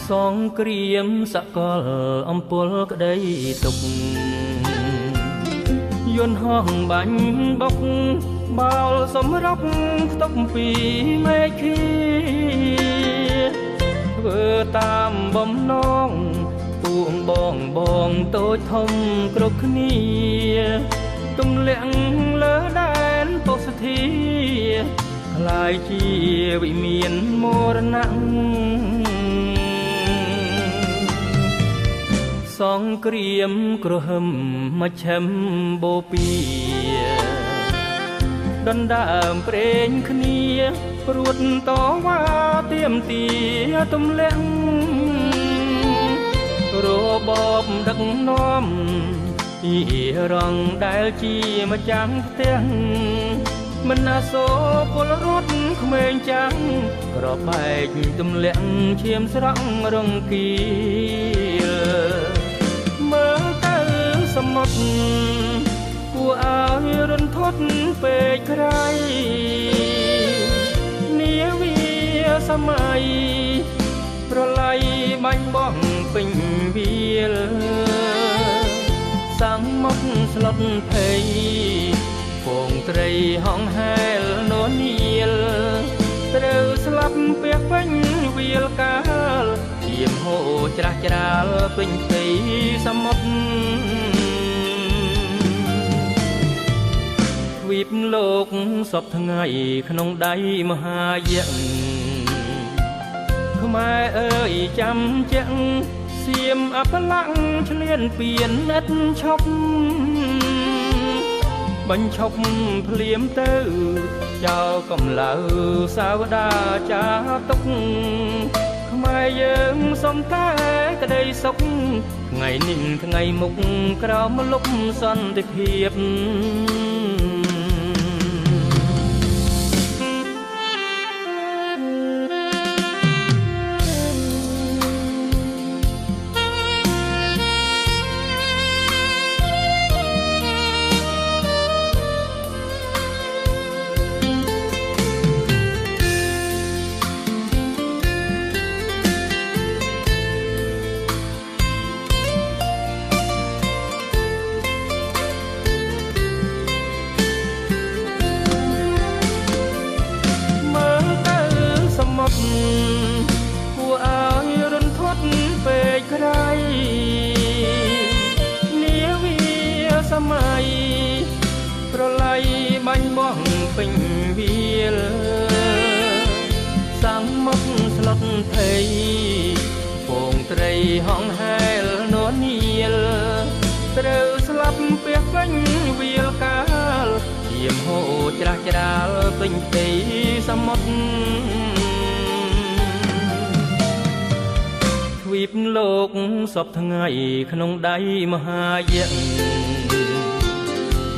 សងគ្រាមសកលអំពលក្តីទុកយន្តហោះបាញ់បុកបោលសម្រាប់ផ្ទុកពីមេឃីធ្វើតាមបំណងពួកបងតូចធំគ្រប់គ្នាទម្លាក់លើដែនពុសធាខ្លាយជាវិមានមរណៈសងគ្រាមក្រហមមជ្ឈិមបូព៌ាដណ្ដើមព្រេងគ្នាព្រួតតវ៉ាទៀមទាទម្លាក់របបដឹកនាំអ៊ីរ៉ង់ដែលជាម្ចាំងផ្ទះមិនអាសូរពលរដ្ឋក្មេងចាំងក្របបែកទម្លាក់ឈាមស្រង់រង្គីលមើលទៅសមុទ្រគួរឲ្យរន្ធត់ពេកក្រៃនាវាសម័យប្រឡ័យបាញ់បោះពេញវាលសមុទ្រស្លុតភ័យពងត្រីហងហែលននាលត្រូវស្លាប់ពាក់ពេញវាលកាលជាមហូរច្រាស់ច្រាលពេញផ្ទៃសមុទ្រទ្វីបលោកសពថ្ងៃក្នុងដៃមហាយៈខ្មែរអើយចាំជាក់សៀមអបល័ក្ខឆ្លៀនពៀនឥតឈប់បញ្ឈប់ភ្លាមទៅចោលកំឡៅសាវតាចាទុកខ្មែរយើងសុំតែក្តីសុខថ្ងៃនេះថ្ងៃមុខក្រោមលុបសន្តិភាពគួរឲ្យរន្ធត់ពេកក្រៃនាវាសម័យប្រឡ័យបាញ់បោះពេញវាលសមុទ្រស្លុតភ័យពងត្រីហងហែលននាលត្រូវស្លាប់ពាក់ពេញវាលកាលជាមហូរច្រាស់ច្រាលពេញផ្ទៃសមុទ្រទ្វីបលោកសពថ្ងៃក្នុងដៃមហាយៈ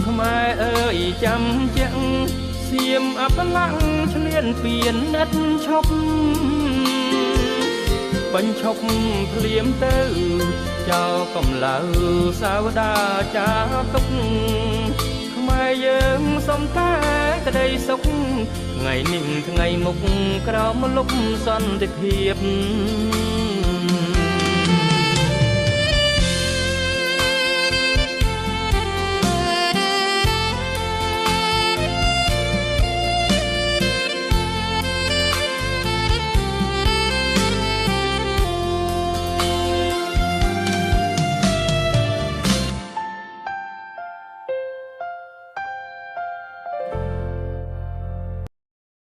ខ្មែរអើយចាំជាក់សៀមអបល័ក្ខឆ្លៀនពៀនឥតឈប់បញ្ឈប់ភ្លាមទៅចោលកំឡៅសាវតាចាទុកខ្មែរយើងសុំតែក្តីសុខថ្ងៃនេះថ្ងៃមុខក្រោមលុបសន្តិភាព